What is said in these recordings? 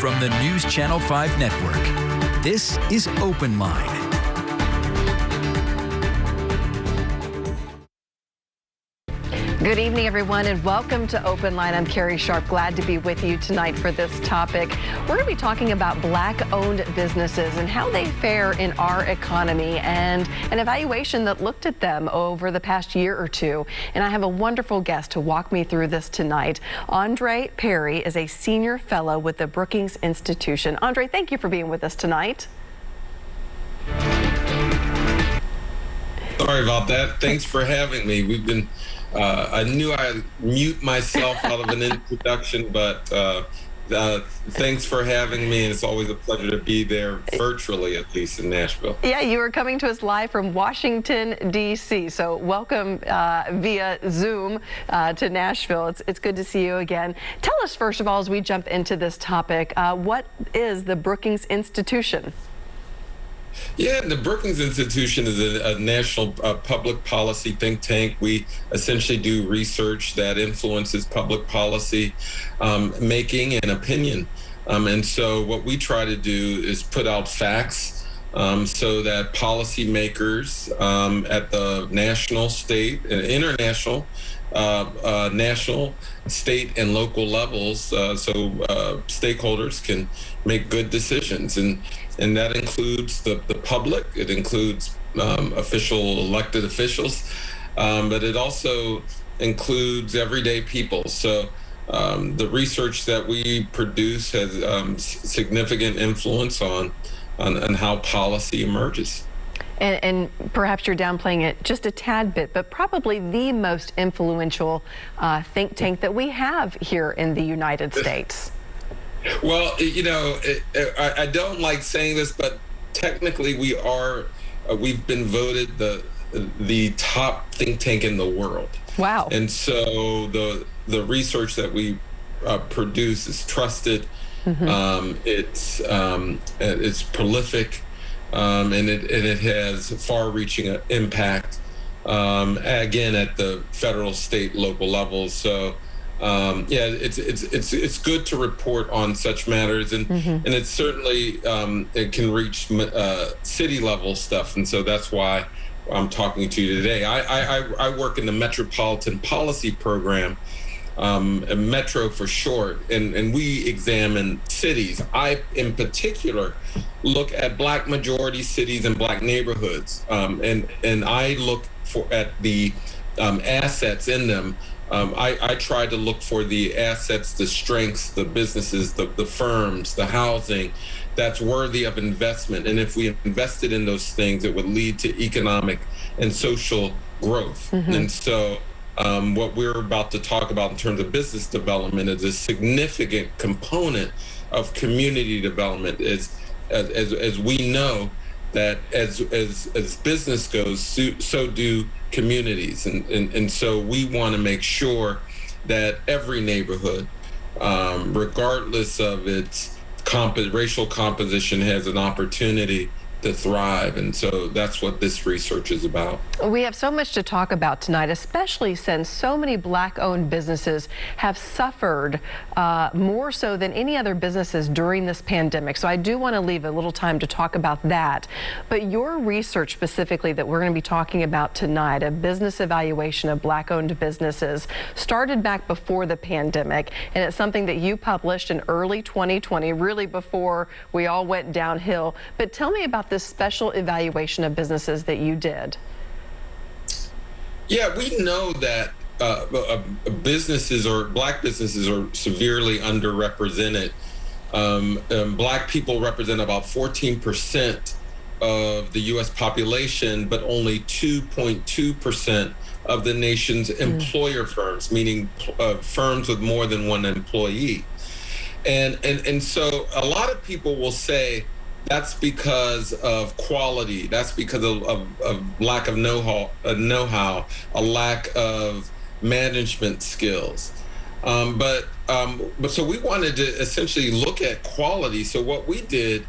From the News Channel 5 Network, this is OpenLine. Good evening, everyone, and welcome to OpenLine. I'm Carrie Sharp. Glad to be with you tonight for this topic. We're going to be talking about Black-owned businesses and how they fare in our economy, and an evaluation that looked at them over the past year or two. And I have a wonderful guest to walk me through this tonight. Andre Perry is a senior fellow with the Brookings Institution. Andre, thank you for being with us tonight. Sorry about that. Thanks for having me. I knew I'd mute myself out of an introduction, but thanks for having me, and it's always a pleasure to be there, virtually at least, in Nashville. Yeah, you are coming to us live from Washington, D.C., so welcome via Zoom to Nashville. It's good to see you again. Tell us, first of all, as we jump into this topic, what is the Brookings Institution? Yeah, the Brookings Institution is a national public policy think tank. We essentially do research that influences public policy making and opinion. And so what we try to do is put out facts so that policymakers at the national, state, and international, national, state, and local levels, so stakeholders can make good decisions. And that includes the public, it includes elected officials, but it also includes everyday people. So the research that we produce has significant influence on how policy emerges. And perhaps you're downplaying it just a tad bit, but probably the most influential think tank that we have here in the United States. Well, you know, I don't like saying this, but technically we've been voted the top think tank in the world. Wow. And so the research that we produce is trusted. Mm-hmm. It's prolific, and it has far-reaching impact, again, at the federal, state, local levels. So yeah, it's good to report on such matters, and mm-hmm. and it's certainly it can reach city level stuff, and so that's why I'm talking to you today. I work in the Metropolitan Policy Program, Metro for short, and we examine cities. I, in particular, look at Black majority cities and Black neighborhoods, and I look at the assets in them. I try to look for the assets, the strengths, the businesses, the firms, the housing that's worthy of investment. And if we invested in those things, it would lead to economic and social growth. Mm-hmm. And so what we're about to talk about in terms of business development is a significant component of community development. As we know, that as business goes, so do communities, and so we want to make sure that every neighborhood, regardless of its racial composition, has an opportunity to thrive, and so that's what this research is about. We have so much to talk about tonight, especially since so many Black-owned businesses have suffered more so than any other businesses during this pandemic. So I do want to leave a little time to talk about that. But your research specifically that we're going to be talking about tonight, a business evaluation of Black-owned businesses, started back before the pandemic, and it's something that you published in early 2020, really before we all went downhill. But tell me about this special evaluation of businesses that you did. Yeah, we know that businesses, or Black businesses, are severely underrepresented. Black people represent about 14% of the U.S. population, but only 2.2% of the nation's employer firms, meaning firms with more than one employee. And so a lot of people will say, that's because of quality. That's because of lack of know-how, a lack of management skills. But so we wanted to essentially look at quality. So what we did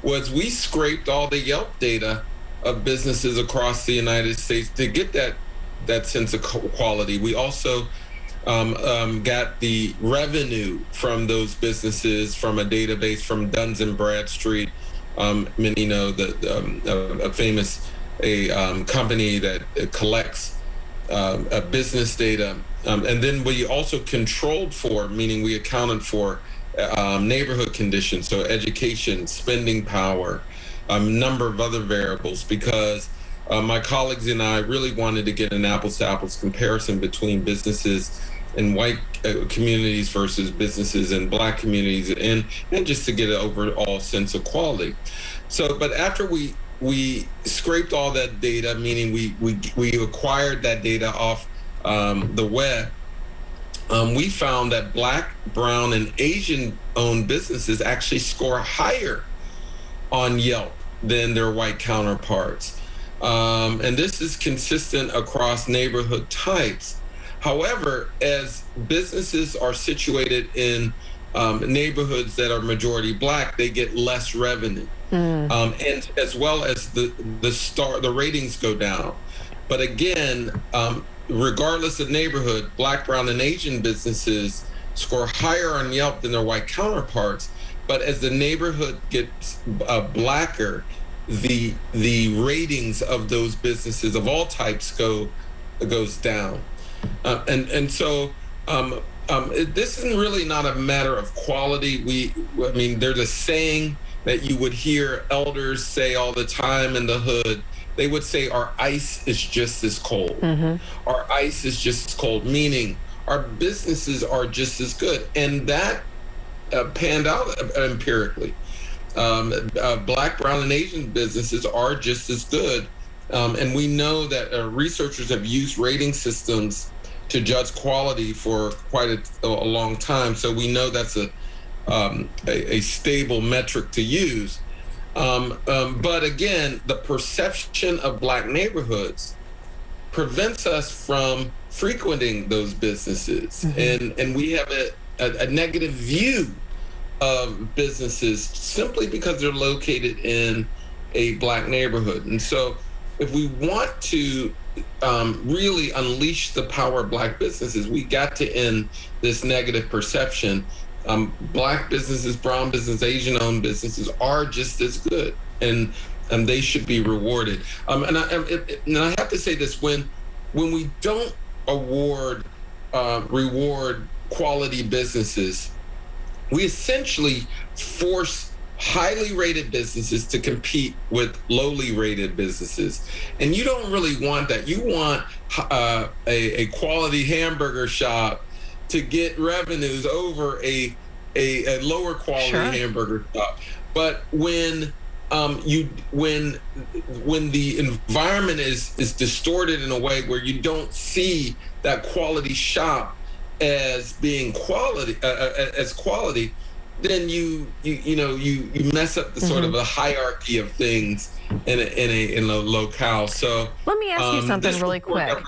was we scraped all the Yelp data of businesses across the United States to get that sense of quality. We also got the revenue from those businesses from a database from Duns and Bradstreet. Many know a famous company that collects business data. And then we also controlled for, meaning we accounted for neighborhood conditions, so education, spending power, number of other variables, because my colleagues and I really wanted to get an apples-to-apples comparison between businesses in white communities versus businesses in black communities, and just to get an overall sense of quality. So, but after we scraped all that data, meaning we acquired that data off the web, we found that Black, Brown, and Asian-owned businesses actually score higher on Yelp than their white counterparts. And this is consistent across neighborhood types. However, as businesses are situated in neighborhoods that are majority Black, they get less revenue. And as well as the ratings go down. But again, regardless of neighborhood, Black, Brown, and Asian businesses score higher on Yelp than their white counterparts. But as the neighborhood gets blacker, the ratings of those businesses of all types goes down. And so this is really not a matter of quality. I mean, there's a saying that you would hear elders say all the time in the hood. They would say, our ice is just as cold. Our ice is just as cold, meaning our businesses are just as good. And that panned out empirically. Black, Brown, and Asian businesses are just as good. And we know that researchers have used rating systems to judge quality for quite a long time. So we know that's a stable metric to use. But again, the perception of Black neighborhoods prevents us from frequenting those businesses. And we have a negative view of businesses simply because they're located in a Black neighborhood. And so if we want to really unleash the power of Black businesses, we got to end this negative perception. Black businesses, brown businesses, Asian-owned businesses are just as good, and they should be rewarded. And I have to say this: when we don't reward quality businesses, we essentially force highly rated businesses to compete with lowly rated businesses. And you don't really want that. You want a quality hamburger shop to get revenues over a lower quality hamburger shop. But when the environment is distorted in a way where you don't see that quality shop as being quality, then you mess up the sort of a hierarchy of things in a locale. So let me ask you something really quick.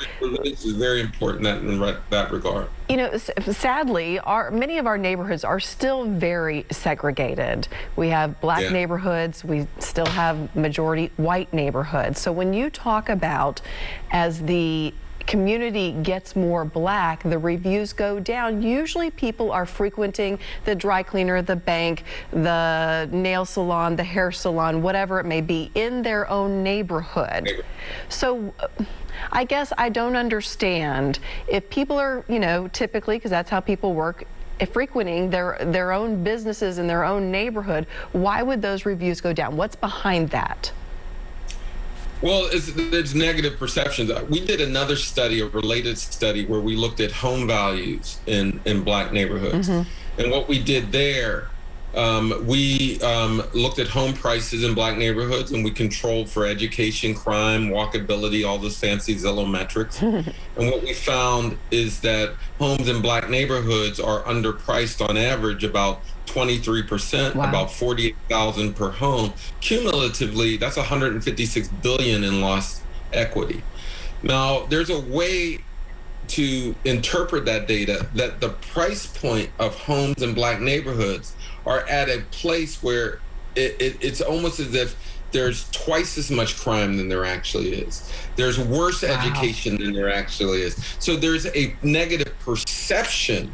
This is very important in that regard. You know, sadly, many of our neighborhoods are still very segregated. We have Black neighborhoods. We still have majority white neighborhoods. So when you talk about as the community gets more Black, the reviews go down. Usually people are frequenting the dry cleaner, the bank, the nail salon, the hair salon, whatever it may be, in their own neighborhood. So I guess I don't understand if people are, typically, because that's how people work, frequenting their own businesses in their own neighborhood, why would those reviews go down? What's behind that? Well, there's negative perceptions. We did another study, a related study, where we looked at home values in Black neighborhoods. And what we did there, we looked at home prices in Black neighborhoods, and we controlled for education, crime, walkability, all those fancy Zillow metrics. And what we found is that homes in Black neighborhoods are underpriced on average about 23%, about $48,000 per home. Cumulatively, that's $156 billion in lost equity. Now, there's a way to interpret that data, that the price point of homes in Black neighborhoods are at a place where it's almost as if there's twice as much crime than there actually is. There's worse education than there actually is. So there's a negative perception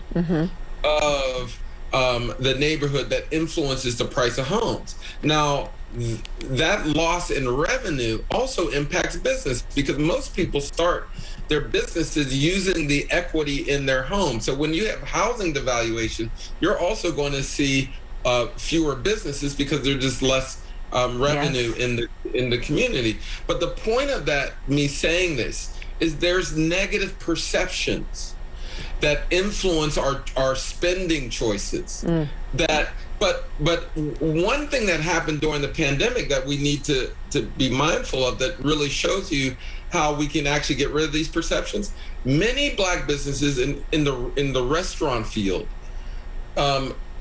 of the neighborhood that influences the price of homes. Now, that loss in revenue also impacts business because most people start their businesses using the equity in their home. So when you have housing devaluation, you're also going to see fewer businesses because there's just less revenue in the community. But the point of that, me saying this, is there's negative perceptions that influence our spending choices. But one thing that happened during the pandemic that we need to be mindful of that really shows you how we can actually get rid of these perceptions. Many Black businesses in the restaurant field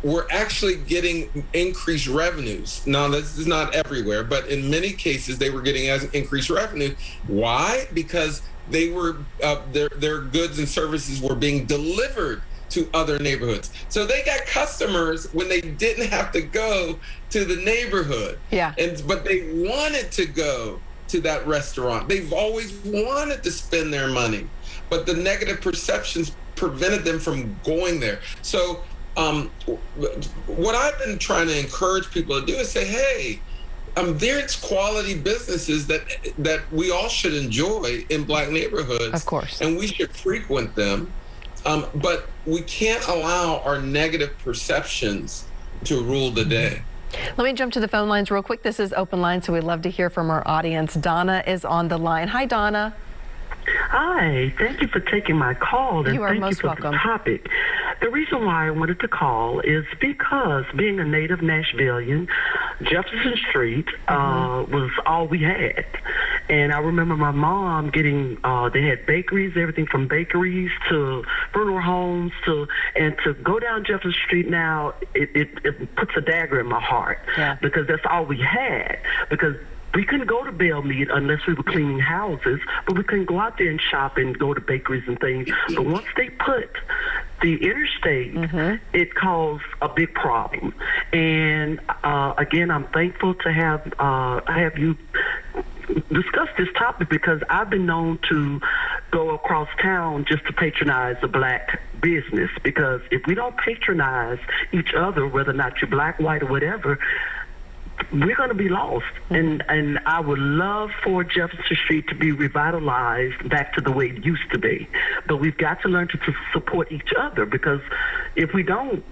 were actually getting increased revenues. Now, this is not everywhere, but in many cases they were getting increased revenue. Why? Because they were their goods and services were being delivered to other neighborhoods. So they got customers when they didn't have to go to the neighborhood. But they wanted to go to that restaurant. They've always wanted to spend their money, but the negative perceptions prevented them from going there. So what I've been trying to encourage people to do is say, hey, there's quality businesses that we all should enjoy in Black neighborhoods. Of course. And we should frequent them. But we can't allow our negative perceptions to rule the day. Let me jump to the phone lines real quick. This is Open Line, so we'd love to hear from our audience. Donna is on the line. Hi, Donna. Hi, thank you for taking my call, and you are thank most you for welcome. the topic. The reason why I wanted to call is because being a native Nashvilleian, Jefferson Street was all we had. And I remember my mom getting, they had bakeries, everything from bakeries to funeral homes and to go down Jefferson Street now, it puts a dagger in my heart because that's all we had. Because we couldn't go to Bellmead unless we were cleaning houses, but we couldn't go out there and shop and go to bakeries and things. But once they put the interstate, it caused a big problem. And again, I'm thankful to have you discuss this topic because I've been known to go across town just to patronize a Black business, because if we don't patronize each other, whether or not you're Black, white, or whatever, we're going to be lost. And I would love for Jefferson Street to be revitalized back to the way it used to be. But we've got to learn to support each other, because if we don't,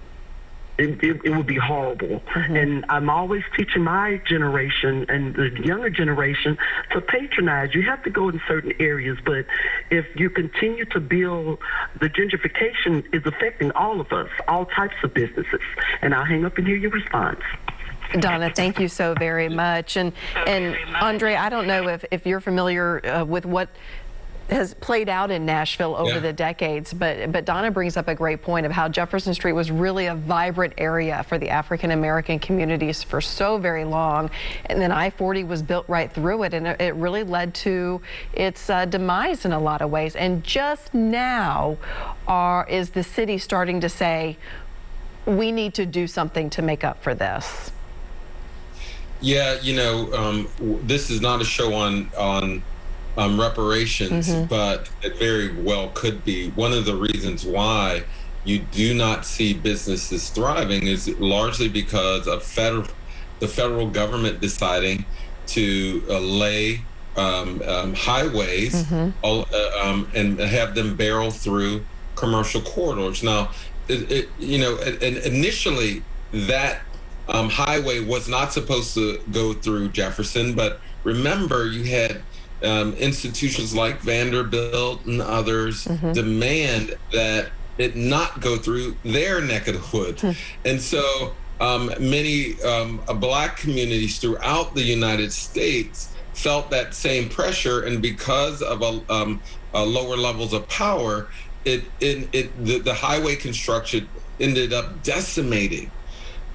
it would be horrible. And I'm always teaching my generation and the younger generation to patronize. You have to go in certain areas, but if you continue to build, the gentrification is affecting all of us, all types of businesses. And I'll hang up and hear your response. Donna, thank you so very much. And Andre, I don't know if you're familiar with what has played out in Nashville over the decades, but Donna brings up a great point of how Jefferson Street was really a vibrant area for the African American communities for so very long, and then I-40 was built right through it, and it really led to its demise in a lot of ways. And just now is the city starting to say, we need to do something to make up for this. Yeah, you know, this is not a show on reparations, but it very well could be. One of the reasons why you do not see businesses thriving is largely because of the federal government deciding to lay highways and have them barrel through commercial corridors. Now, you know, and initially that highway was not supposed to go through Jefferson, but remember, you had institutions like Vanderbilt and others demand that it not go through their neck of the woods. And so many Black communities throughout the United States felt that same pressure, and because of lower levels of power, the highway construction ended up decimating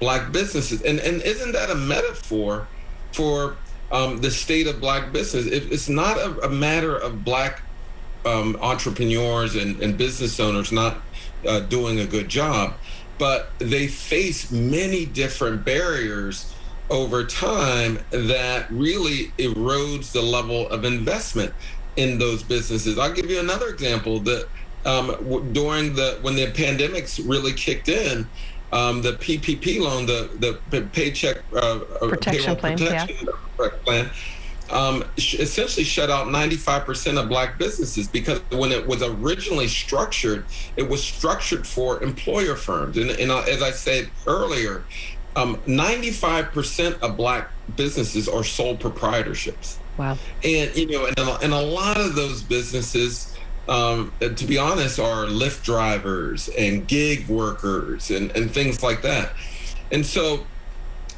Black businesses. And isn't that a metaphor for the state of Black business? It's not a matter of Black entrepreneurs and business owners not doing a good job, but they face many different barriers over time that really erodes the level of investment in those businesses. I'll give you another example. That when the pandemics really kicked in, the PPP loan, the paycheck protection payroll protection plan, essentially shut out 95% of Black businesses, because when it was originally structured, it was structured for employer firms. And as I said earlier, 95% of Black businesses are sole proprietorships. Wow. And, and a lot of those businesses, to be honest, are Lyft drivers and gig workers and things like that. And so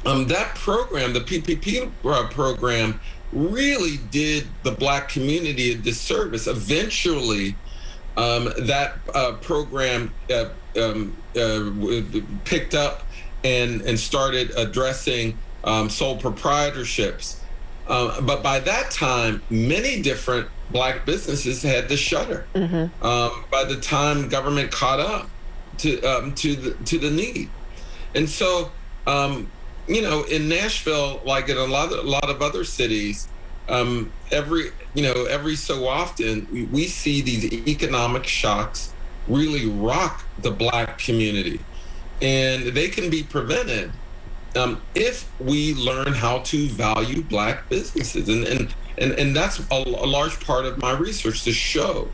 that program, the PPP program, really did the Black community a disservice. Eventually, that program picked up and started addressing sole proprietorships. But by that time, many different Black businesses had to shutter. By the time government caught up to the need. And so, in Nashville, like in a lot of other cities, every so often we see these economic shocks really rock the Black community, and they can be prevented if we learn how to value Black businesses, and that's a large part of my research, to show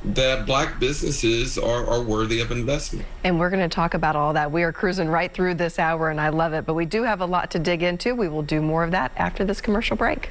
that Black businesses are worthy of investment. And we're going to talk about all that. We are cruising right through this hour, and I love it. But we do have a lot to dig into. We will do more of that after this commercial break.